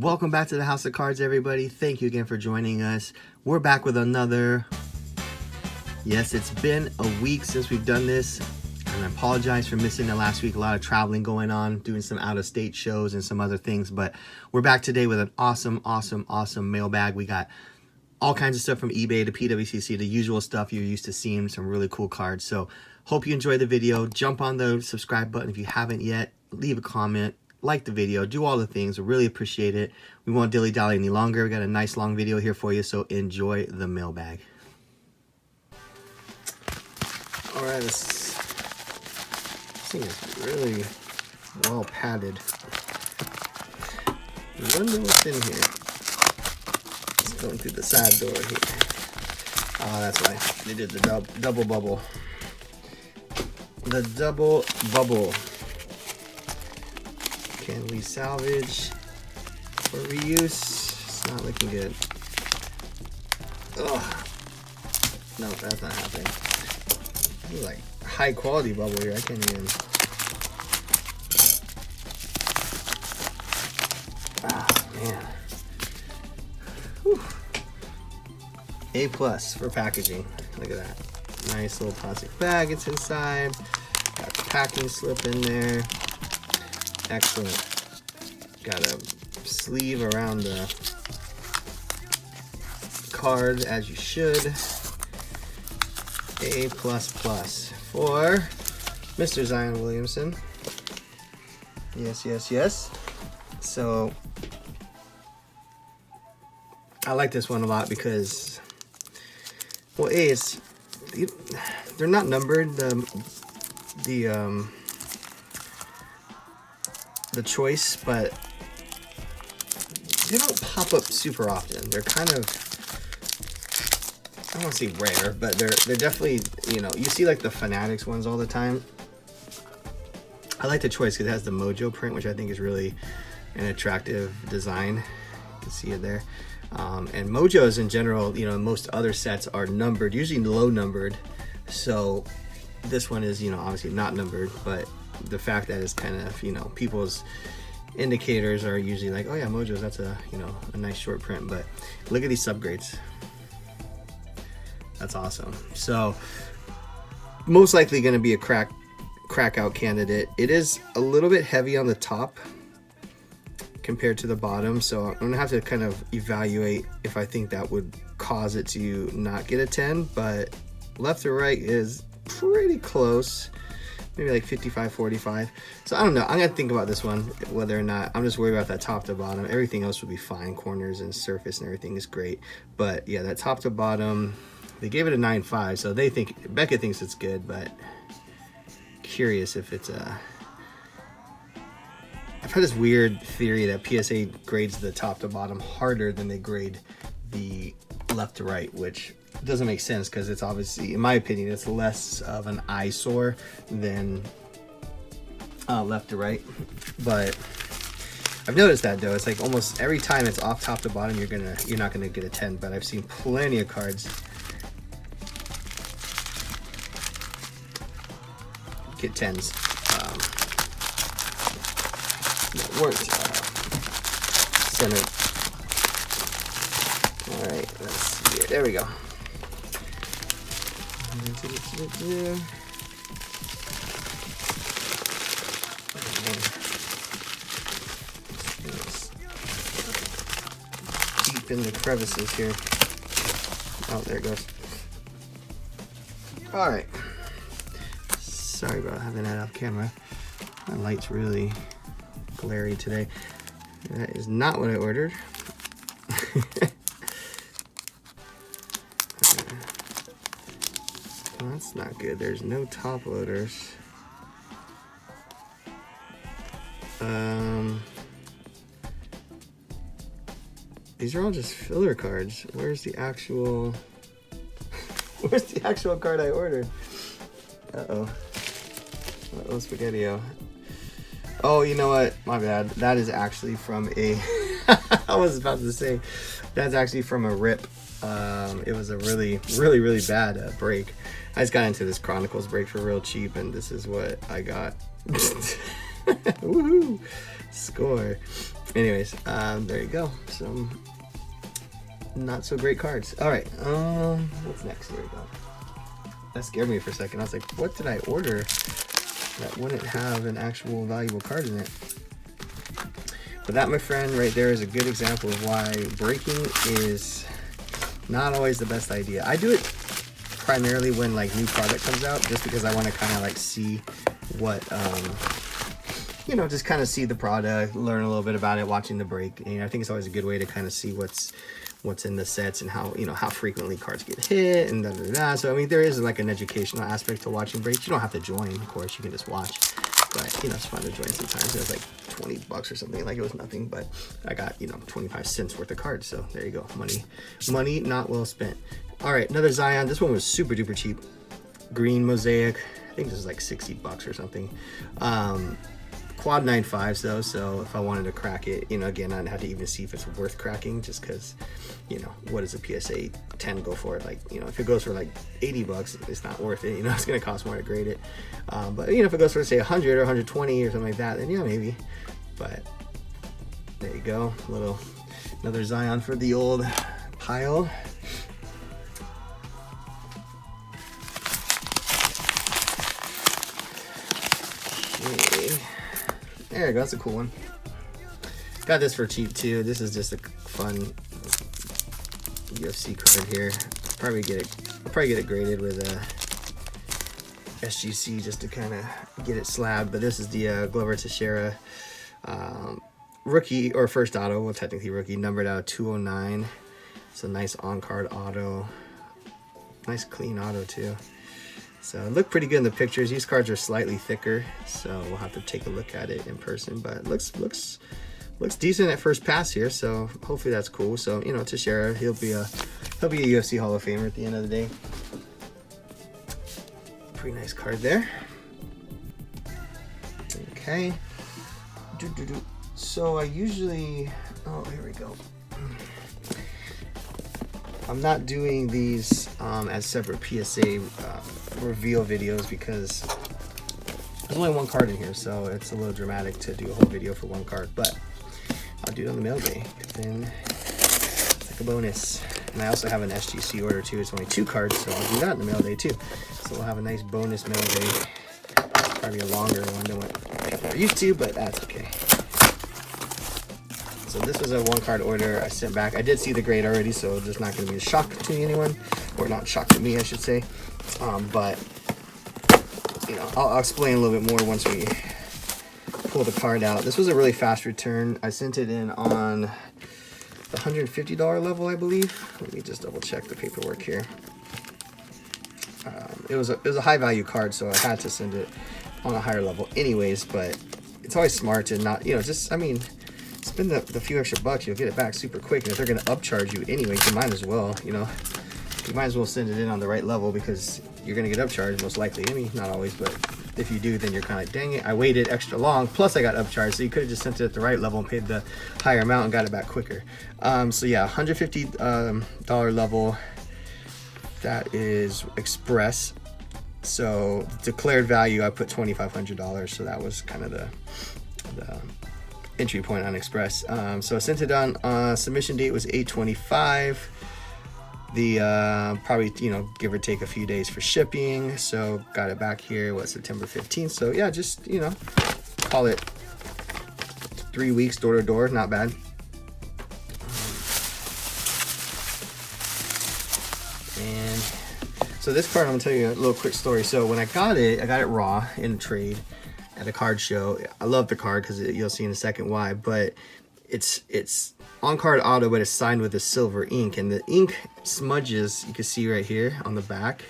Welcome back to the House of Cards, everybody. Thank you again for joining us. We're back with another... Yes, it's been a week since we've done this, and I apologize for missing the last week. A lot of traveling going on, doing some out-of-state shows and some other things, but we're back today with an awesome mailbag. We got all kinds of stuff from eBay to PWCC, the usual stuff you're used to seeing, some really cool cards. So hope you enjoyed the video. Jump on the subscribe button if you haven't yet. Leave a comment. Like the video, do all the things. We really appreciate it. We won't dilly-dally any longer. We got a nice long video here for you, so enjoy the mailbag. All right, this thing is really well padded. I wonder what's in here. It's going through the side door here. Oh, that's why they did the double bubble. The double bubble. Can we salvage or reuse? It's not looking good. Ugh. No, that's not happening. This is like high quality bubble here. I can't even. Ah, man. Whew. A+ for packaging. Look at that. Nice little plastic bag it's inside. Got the packing slip in there. Excellent. Got a sleeve around the card, as you should. A++ for Mr. Zion Williamson. Yes. So I like this one a lot because, well, they're not numbered. The choice, but they don't pop up super often. They're kind of, I don't want to say rare, but they're definitely, you know, you see like the Fanatics ones all the time. I like the choice because it has the Mojo print, which I think is really an attractive design. You can see it there. And Mojos in general, you know, most other sets are numbered, usually low numbered. So this one is, you know, obviously not numbered, but the fact that it's kind of, you know, people's indicators are usually like, oh yeah, Mojos, that's a, you know, a nice short print. But look at these subgrades. That's awesome. So most likely going to be a crack out candidate. It is a little bit heavy on the top compared to the bottom, so I'm gonna have to kind of evaluate if I think that would cause it to not get a 10. But left to right is pretty close. Maybe like 55-45. So I don't know. I'm gonna think about this one, whether or not. I'm just worried about that top to bottom. Everything else would be fine. Corners and surface and everything is great. But yeah, that top to bottom, they gave it a 9.5. So they think, Becca thinks it's good, but curious if it's a. I've had this weird theory that PSA grades the top to bottom harder than they grade the left to right, which doesn't make sense because it's obviously, in my opinion, it's less of an eyesore than left to right. But I've noticed that though, it's like almost every time it's off top to bottom, you're not gonna get a 10. But I've seen plenty of cards get 10s. That worked. Center. All right, let's see here. There we go. Deep in the crevices here. Oh, there it goes. All right. Sorry about having that off camera. My light's really glary today. That is not what I ordered. That's not good. There's no top loaders. These are all just filler cards. Where's the actual card I ordered? Uh-oh, Spaghetti-O. Oh, you know what? My bad. That is actually from a... I was about to say, that's actually from a rip. It was a really bad break. I just got into this Chronicles break for real cheap, and this is what I got. Woohoo! Score. Anyways, there you go. Some not so great cards. All right, what's next? Here we go. That scared me for a second. I was like, what did I order that wouldn't have an actual valuable card in it? But that, my friend, right there is a good example of why breaking is not always the best idea. I do it primarily when like new product comes out, just because I want to kind of like see what, you know, just kind of see the product, learn a little bit about it, watching the break. And I think it's always a good way to kind of see what's in the sets and how, you know, how frequently cards get hit and da. So I mean, there is like an educational aspect to watching breaks. You don't have to join, of course, you can just watch, but you know, it's fun to join sometimes. It was like $20 or something, like it was nothing, but I got, you know, 25 cents worth of cards. So there you go, money not well spent. All right, another Zion. This one was super duper cheap. Green mosaic. I think this is like $60 or something. Quad 9.5s though, so if I wanted to crack it, you know, again, I'd have to even see if it's worth cracking, just because, you know, what does a PSA 10 go for? Like, you know, if it goes for like $80, it's not worth it. You know, it's going to cost more to grade it. But you know, if it goes for say 100 or 120 or something like that, then yeah, maybe. But there you go, another Zion for the old pile. Okay. There you go, that's a cool one. Got this for cheap too. This is just a fun UFC card here. I'll probably get it graded with a SGC just to kind of get it slabbed. But this is the Glover Teixeira rookie, or first auto, well technically rookie, numbered out of 209. It's a nice on-card auto. Nice clean auto too. So it looked pretty good in the pictures. These cards are slightly thicker, so we'll have to take a look at it in person. But it looks decent at first pass here. So hopefully that's cool. So you know, Teixeira, he'll be a UFC Hall of Famer at the end of the day. Pretty nice card there. Okay. So I usually, oh, here we go. I'm not doing these as separate PSA reveal videos because there's only one card in here, so it's a little dramatic to do a whole video for one card, but I'll do it on the mail day, then it's like a bonus. And I also have an SGC order too. It's only 2 cards, so I'll do that in the mail day too. So we'll have a nice bonus mail day. It's probably a longer one than what people are used to, but that's okay. So this was a 1-card order I sent back. I did see the grade already, so it's not going to be a shock to anyone, or not shock to me, I should say. But you know, I'll explain a little bit more once we pull the card out. This was a really fast return. I sent it in on the $150 level, I believe. Let me just double check the paperwork here. It was a high value card, so I had to send it on a higher level anyways. But it's always smart to not, you know, just, I mean, spend the few extra bucks, you'll get it back super quick. And if they're going to upcharge you anyway, you might as well, you know, you might as well send it in on the right level, because you're going to get upcharged most likely. I mean, not always, but if you do, then you're kind of like, dang it, I waited extra long, plus I got upcharged. So you could have just sent it at the right level and paid the higher amount and got it back quicker. So yeah, $150 level, that is express. So declared value, I put $2,500. So that was kind of the entry point on express. So I sent it on, submission date was 8/25. The probably, you know, give or take a few days for shipping. So got it back here, what, September 15th. So yeah, just, you know, call it 3 weeks door to door, not bad. And so this card, I'm gonna tell you a little quick story. So when I got it raw in a trade at a card show. I love the card because you'll see in a second why, but it's on card auto, but it's signed with a silver ink, and the ink smudges, you can see right here on the back,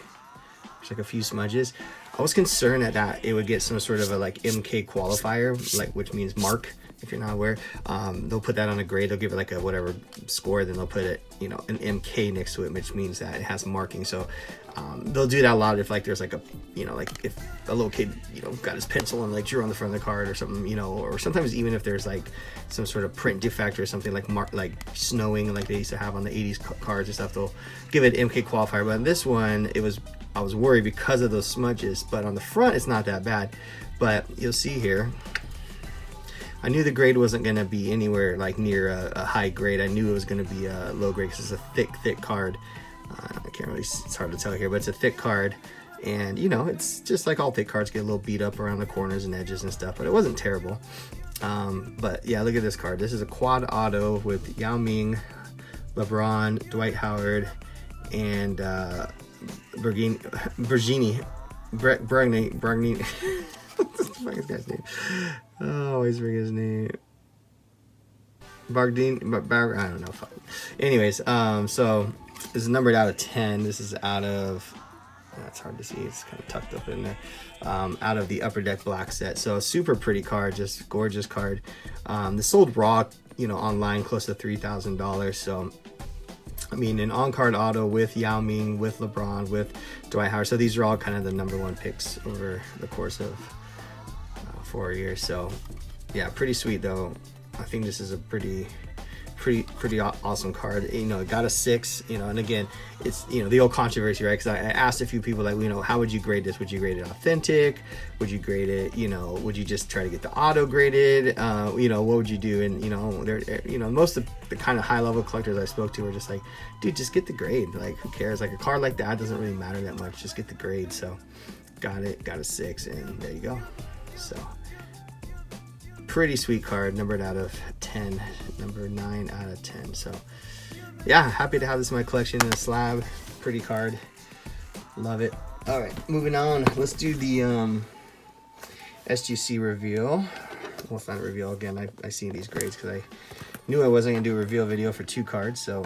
there's like a few smudges. I was concerned that it would get some sort of a like MK qualifier, like, which means mark, if you're not aware. They'll put that on a grade, they'll give it like a whatever score, then they'll put it, you know, an MK next to it, which means that it has marking. So they'll do that a lot if like there's like a, you know, like if a little kid, you know, got his pencil and like drew on the front of the card or something, you know, or sometimes even if there's like some sort of print defect or something like snowing, like they used to have on the 80s cards and stuff, they'll give it an MK qualifier. But in this one, I was worried because of those smudges, but on the front it's not that bad. But you'll see here, I knew the grade wasn't going to be anywhere like near a high grade. I knew it was going to be a low grade because it's a thick card. I can't really, it's hard to tell here, but it's a thick card. And, you know, it's just like all thick cards get a little beat up around the corners and edges and stuff, but it wasn't terrible. But yeah, look at this card. This is a quad auto with Yao Ming, LeBron, Dwight Howard, and Bergini. What's the fuck is this guy's name? Oh, I always forget his name. Bardine, I don't know. Anyways, so this is numbered out of 10. This is out of, it's hard to see, it's kind of tucked up in there, out of the Upper Deck Black set. So super pretty card, just gorgeous card. This sold raw, you know, online close to $3,000. So I mean, an on-card auto with Yao Ming, with LeBron, with Dwight Howard. So these are all kind of the #1 picks over the course of 4 years. So yeah, pretty sweet though. I think this is a pretty awesome card. You know, it got a 6, you know, and again, it's, you know, the old controversy, right? Because I asked a few people, like, you know, how would you grade this? Would you grade it authentic? Would you grade it, you know, would you just try to get the auto graded? You know, what would you do? And, you know, most of the kind of high level collectors I spoke to were just like, dude, just get the grade. Like, who cares? Like, a card like that doesn't really matter that much. Just get the grade. So got a 6, and there you go. So pretty sweet card, numbered out of 10, number 9 out of 10. So yeah, happy to have this in my collection in a slab. Pretty card, love it. All right, moving on, let's do the SGC reveal. Well, it's not a reveal. Again, I see these grades because I knew I wasn't gonna do a reveal video for 2 cards, so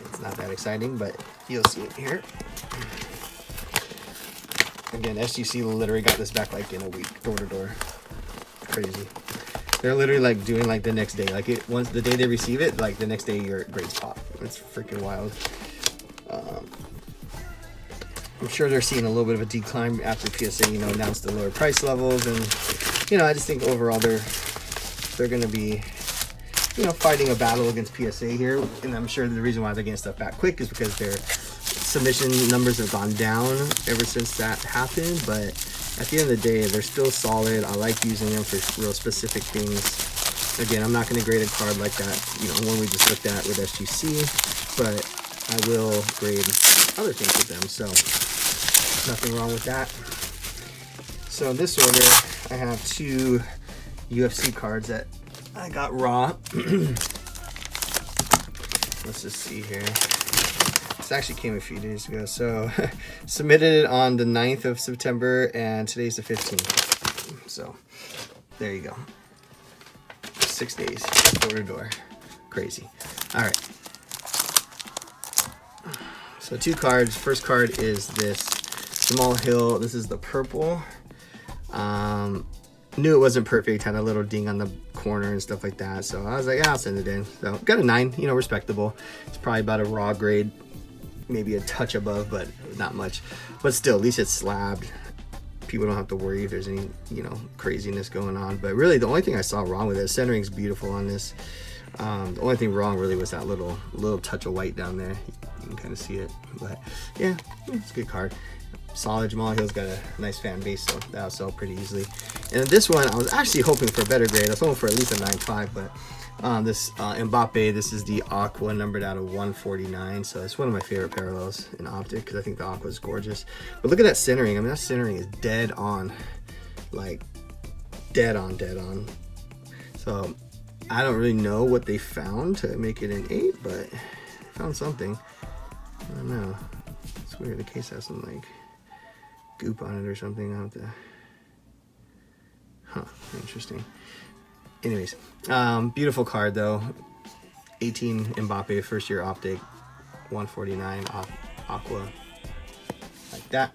it's not that exciting, but you'll see it here. Again, SGC literally got this back like in a week, door to door. Crazy. They're literally like doing like the next day. Like once the day they receive it, like the next day your grades pop. It's freaking wild. I'm sure they're seeing a little bit of a decline after PSA, you know, announced the lower price levels, and you know, I just think overall they're going to be, you know, fighting a battle against PSA here, and I'm sure the reason why they're getting stuff back quick is because they're submission numbers have gone down ever since that happened, but at the end of the day, they're still solid. I like using them for real specific things. Again, I'm not going to grade a card like that, you know, one we just looked at with SGC, but I will grade other things with them, so nothing wrong with that. So in this order, I have 2 UFC cards that I got raw. Let's just see here. This actually came a few days ago. So submitted it on the 9th of September and today's the 15th. So there you go. 6 days, door to door. Crazy. All right. So 2 cards. First card is this Jamal Hill. This is the purple. Knew it wasn't perfect. Had a little ding on the corner and stuff like that. So I was like, yeah, I'll send it in. So got a 9, you know, respectable. It's probably about a raw grade. Maybe a touch above, but not much. But still, at least it's slabbed. People don't have to worry if there's any, you know, craziness going on. But really, the only thing I saw wrong with it, centering's beautiful on this. The only thing wrong really was that little touch of white down there. You can kind of see it. But yeah, it's a good card. Solid. Jamal Hill's got a nice fan base, so that'll sell pretty easily. And then this one, I was actually hoping for a better grade. I was hoping for at least a 9.5, but this Mbappe, this is the Aqua, numbered out of 149. So it's one of my favorite parallels in Optic because I think the Aqua is gorgeous. But look at that centering. I mean, that centering is dead on. Like, dead on. So I don't really know what they found to make it an 8, but they found something. I don't know. It's weird. The case has some, like, goop on it or something. I'll have to... Huh, interesting. Anyways, beautiful card though. 18 Mbappe, first year Optic, 149 Aqua, like that.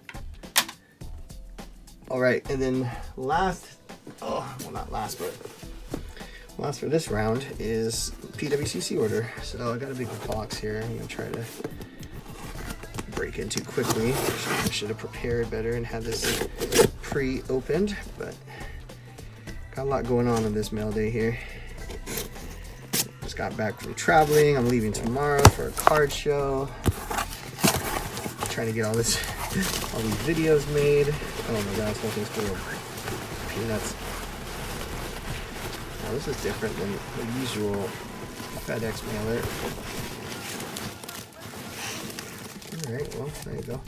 All right, and then last, well, not last, but last for this round is PWCC order. So I got a big box here. I'm gonna try to break into quickly. I should have prepared better and had this pre-opened, but got a lot going on this mail day here. Just got back from traveling. I'm leaving tomorrow for a card show. I'm trying to get all these videos made. Oh my god, this whole thing's full of peanuts. this is different than the usual FedEx mailer. All right, well, there you go.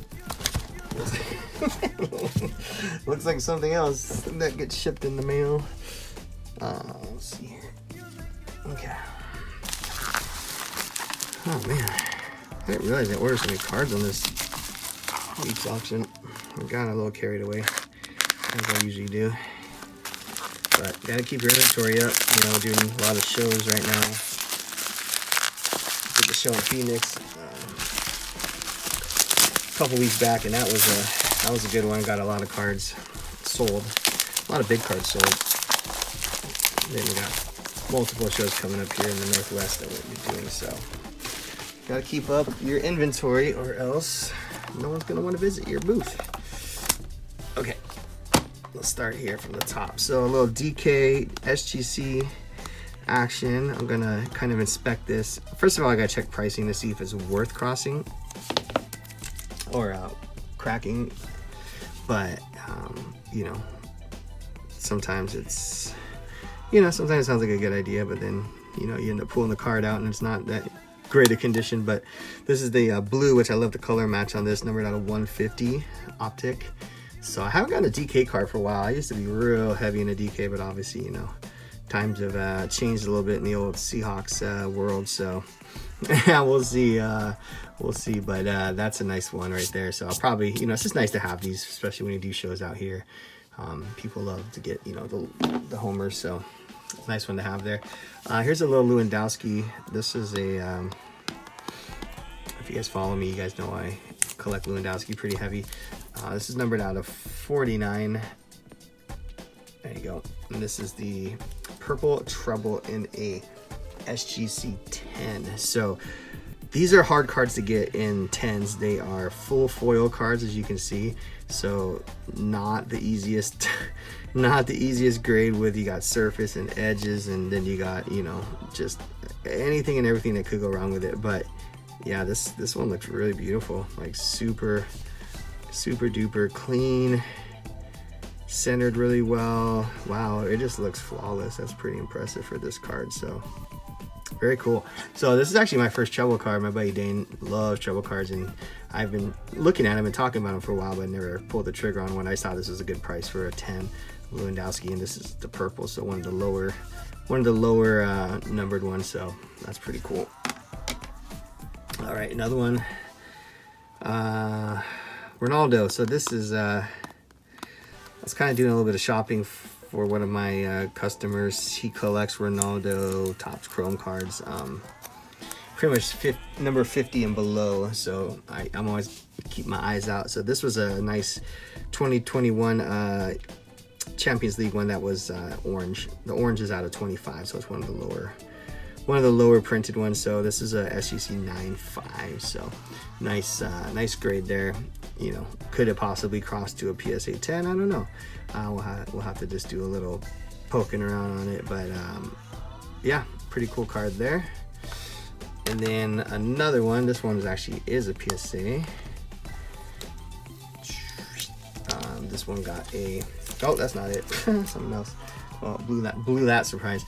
Looks like something else that gets shipped in the mail. Let's see here. Okay. Oh man, I didn't realize I ordered so many cards on this week's auction. I got a little carried away, as I usually do. But gotta keep your inventory up. You know, doing a lot of shows right now. Did the show in Phoenix a couple weeks back, and that was a good one. Got a lot of cards sold, a lot of big cards sold. Then we got multiple shows coming up here in the Northwest that we'll be doing. So gotta keep up your inventory, or else no one's gonna want to visit your booth. Okay. Let's start here from the top. So a little DK SGC action. I'm gonna kind of inspect this. First of all, I gotta check pricing to see if it's worth crossing or cracking. But you know, sometimes it's, you know, sometimes it sounds like a good idea, but then, you know, you end up pulling the card out and it's not that great a condition. But this is the blue, which I love the color match on this, numbered out of 150 optic. So I haven't gotten a DK card for a while. I used to be real heavy in a DK, but obviously, you know, times have changed a little bit in the old Seahawks world. So yeah, we'll see. We'll see. But that's a nice one right there. So I'll probably, you know, it's just nice to have these, especially when you do shows out here. People love to get, you know, the homers. So it's a nice one to have there. Here's a little Lewandowski. This is a, if you guys follow me, you guys know I collect Lewandowski pretty heavy. This is numbered out of 49. There you go. And this is the purple treble in a SGC 10. So these are hard cards to get in 10s. They are full foil cards, as you can see. So not the easiest, not the easiest grade. With, you got surface and edges, and then you got, you know, just anything and everything that could go wrong with it. But yeah, this one looks really beautiful. Like super duper clean, centered really well. Wow, it just looks flawless. That's pretty impressive for this card. So very cool. So this is actually my first treble card. My buddy Dane loves treble cards, and I've been looking at them and talking about them for a while, but never pulled the trigger on one. I thought this was a good price for a 10 Lewandowski, and this is the purple, so one of the lower numbered ones. So that's pretty cool. All right, another one. Ronaldo. So this is I was kind of doing a little bit of shopping for one of my customers. He collects Ronaldo Topps Chrome cards, pretty much number 50 and below. So I'm always keep my eyes out. So this was a nice 2021 Champions League one that was orange. The orange is out of 25, so it's one of the lower printed ones. So this is a SGC 9.5. So nice grade there. You know, could it possibly cross to a PSA 10? I don't know. We'll have to just do a little poking around on it. But yeah, pretty cool card there. And then another one. This one is a PSA. This one got a, oh, that's not it. Something else. Well, blew that surprise.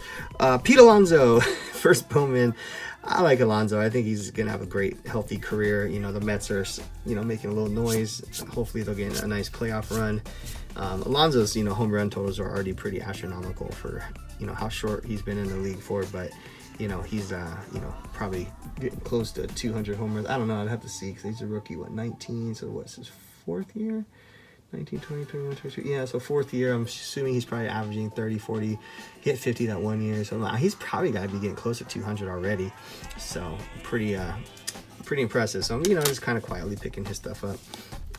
Pete Alonso, first Bowman. I like Alonso. I think he's gonna have a great, healthy career. You know, the Mets are, you know, making a little noise. Hopefully they'll get a nice playoff run. Alonso's, you know, home run totals are already pretty astronomical for, you know, how short he's been in the league for. But, you know, he's, you know, probably getting close to 200 home runs. I don't know. I'd have to see, because he's a rookie. What, 19? So what's his fourth year? 19, 20, 21, 22. Yeah, so fourth year. I'm assuming he's probably averaging 30, 40. Hit 50 that one year. So he's probably got to be getting close to 200 already. So pretty impressive. So, you know, just kind of quietly picking his stuff up.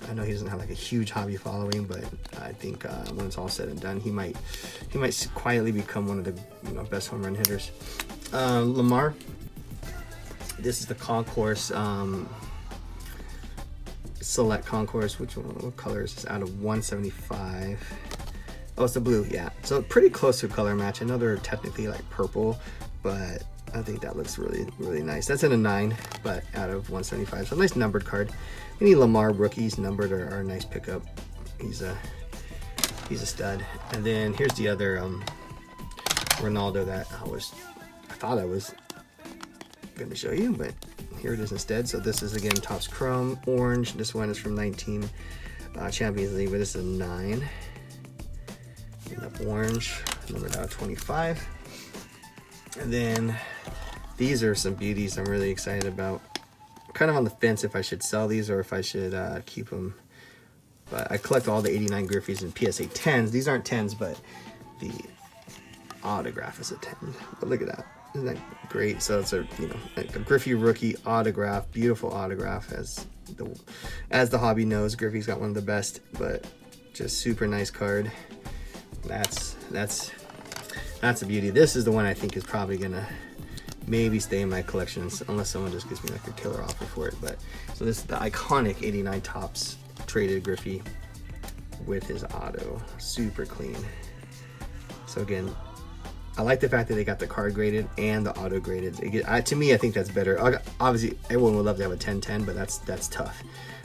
I know he doesn't have like a huge hobby following, but I think when it's all said and done, he might quietly become one of the, you know, best home run hitters. Lamar. This is the concourse. Select concourse. What color is this? Out of 175. Oh, it's the blue. Yeah, so pretty close to a color match. I know they're technically like purple, but I think that looks really nice. That's in a 9, but out of 175. So a nice numbered card. Any Lamar rookies numbered are a nice pickup. He's a stud. And then here's the other Ronaldo that I thought I was going to show you, but here it is instead. So this is again Topps Chrome Orange. This one is from 19 Champions League, but this is a 9. And the orange, numbered out 25. And then these are some beauties I'm really excited about. I'm kind of on the fence if I should sell these or if I should keep them. But I collect all the 89 Griffies and PSA 10s. These aren't 10s, but the autograph is a 10. But look at that. Isn't that great? So it's a like a Griffey rookie autograph, beautiful autograph. As the hobby knows, Griffey's got one of the best, but just super nice card. That's a beauty. This is the one I think is probably gonna maybe stay in my collections unless someone just gives me like a killer offer for it. But so this is the iconic 89 Topps traded Griffey with his auto, super clean. So again, I like the fact that they got the card graded and the auto graded. To me, I think that's better. Obviously, everyone would love to have a 10-10, but that's tough.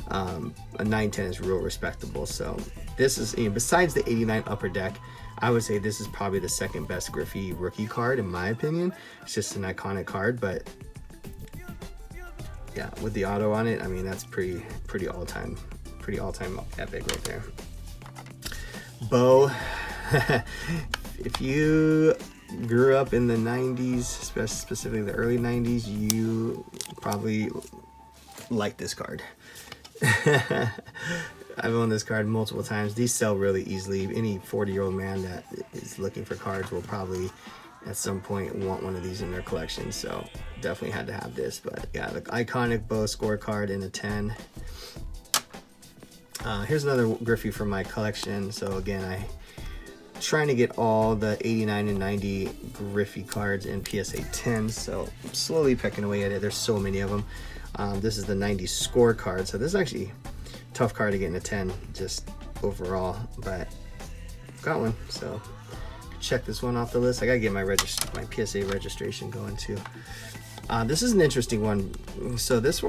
A 9-10 is real respectable. So this is, besides the 89 Upper Deck, I would say this is probably the second best Griffey rookie card in my opinion. It's just an iconic card, but yeah, with the auto on it, I mean that's pretty all-time epic right there. Bo, if you grew up in the 90s, specifically the early 90s, you probably like this card. I've owned this card multiple times. These sell really easily. Any 40-year-old man that is looking for cards will probably at some point want one of these in their collection. So definitely had to have this. But yeah, the iconic Bo scorecard in a 10. Here's another Griffey from my collection. So again, I'm trying to get all the 89 and 90 Griffey cards in PSA 10. So I'm slowly pecking away at it. There's so many of them. This is the 90 scorecard. So this is actually a tough card to get in a 10 just overall, but I've got one. So check this one off the list. I gotta get my PSA registration going too. This is an interesting one. So this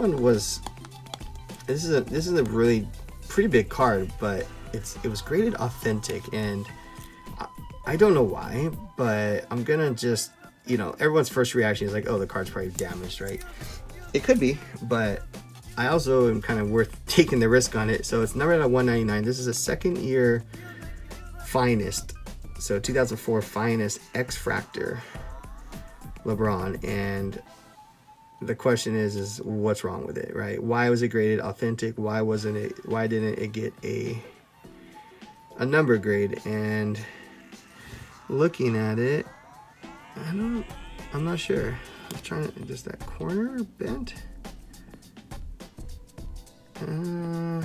is a really pretty big card, but it was graded authentic, and I don't know why, but I'm gonna just, everyone's first reaction is like, oh, the card's probably damaged, right? It could be, but I also am kind of worth taking the risk on it. So it's numbered at 199. This is a second year finest, so 2004 finest X-Fractor LeBron, and the question is what's wrong with it, right? Why was it graded authentic? Why didn't it get a number grade? And looking at it, I'm not sure. I'm trying to, just that corner bent? Or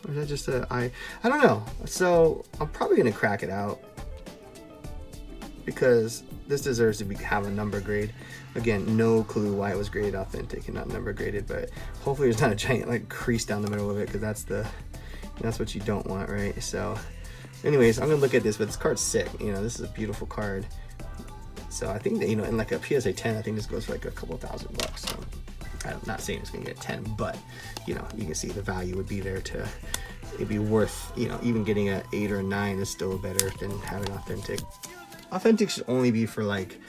is that just I don't know. So I'm probably gonna crack it out because this deserves to have a number grade. Again, no clue why it was graded authentic and not number graded, but hopefully there's not a giant crease down the middle of it, because that's what you don't want, right? So anyways, I'm gonna look at this, but this card's sick. This is a beautiful card. So I think that, in like a PSA 10, I think this goes for like a couple $1,000. So I'm not saying it's gonna get 10, but you can see the value would be there it'd be worth, even getting an 8 or a 9 is still better than having authentic. Authentic should only be for like,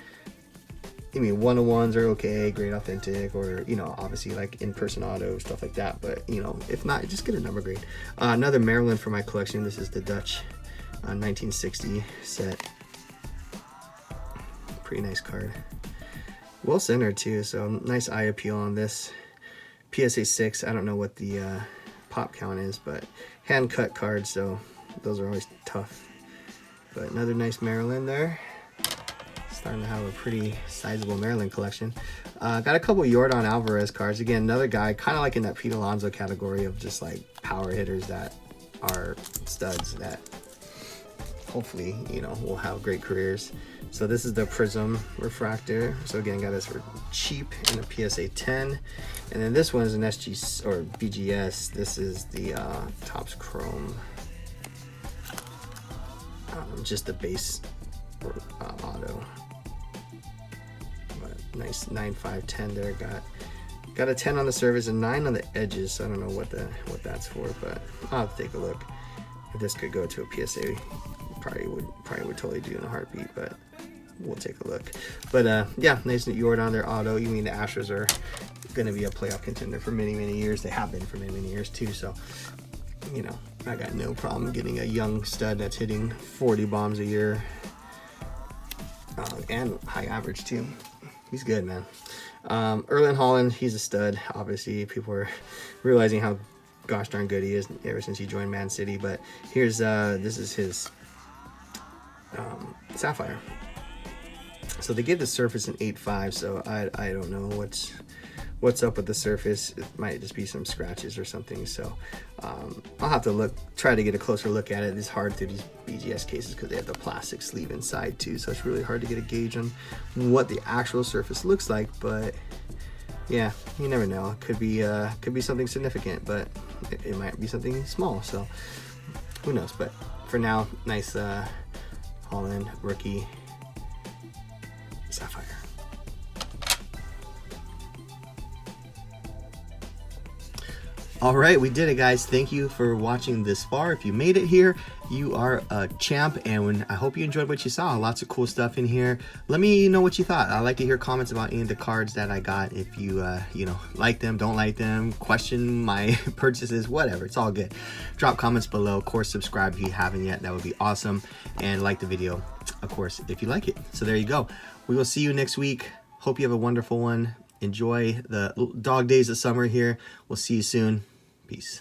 101s are okay, great authentic, or obviously like in-person auto, stuff like that. But if not, just get a number grade. Another Maryland for my collection. This is the Dutch 1960 set. Pretty nice card. Well centered too, so nice eye appeal on this. PSA 6. I don't know what the pop count is, but hand cut cards, so those are always tough. But another nice Maryland there. Starting to have a pretty sizable Maryland collection. Got a couple Yordan Alvarez cards. Again, another guy kind of like in that Pete Alonso category of just like power hitters that are studs that hopefully will have great careers. So this is the Prism Refractor. So again, got this for cheap in a PSA 10. And then this one is an SGC or BGS. This is the Topps Chrome. Just the base auto. But nice 9.510 there. Got a 10 on the surface and 9 on the edges. So I don't know what that's for, but I'll have to take a look. If this could go to a PSA, probably would totally do in a heartbeat. But we'll take a look. But yeah, nice Jordan there auto. You mean the Astros are going to be a playoff contender for many, many years. They have been for many, many years too. So, you know, I got no problem getting a young stud that's hitting 40 bombs a year and high average too. He's good, man. Erling Haaland, he's a stud. Obviously, people are realizing how gosh darn good he is ever since he joined Man City. But here's this is his Sapphire. So they gave the surface an 8.5, so I don't know what's up with the surface. It might just be some scratches or something. So I'll have to try to get a closer look at it. It's hard through these BGS cases because they have the plastic sleeve inside too, so it's really hard to get a gauge on what the actual surface looks like. But yeah, you never know. It could be something significant, but it might be something small. So who knows? But for now, nice Holland rookie Sapphire. All right, we did it, guys. Thank you for watching this far. If you made it here, you are a champ, and I hope you enjoyed what you saw. Lots of cool stuff in here. Let me know what you thought. I like to hear comments about any of the cards that I got. If you you know, like them, don't like them, question my purchases, whatever, it's all good. Drop comments below. Of course, subscribe if you haven't yet. That would be awesome. And like the video, of course, if you like it. So there you go. We will see you next week. Hope you have a wonderful one. Enjoy the dog days of summer here. We'll see you soon. Peace.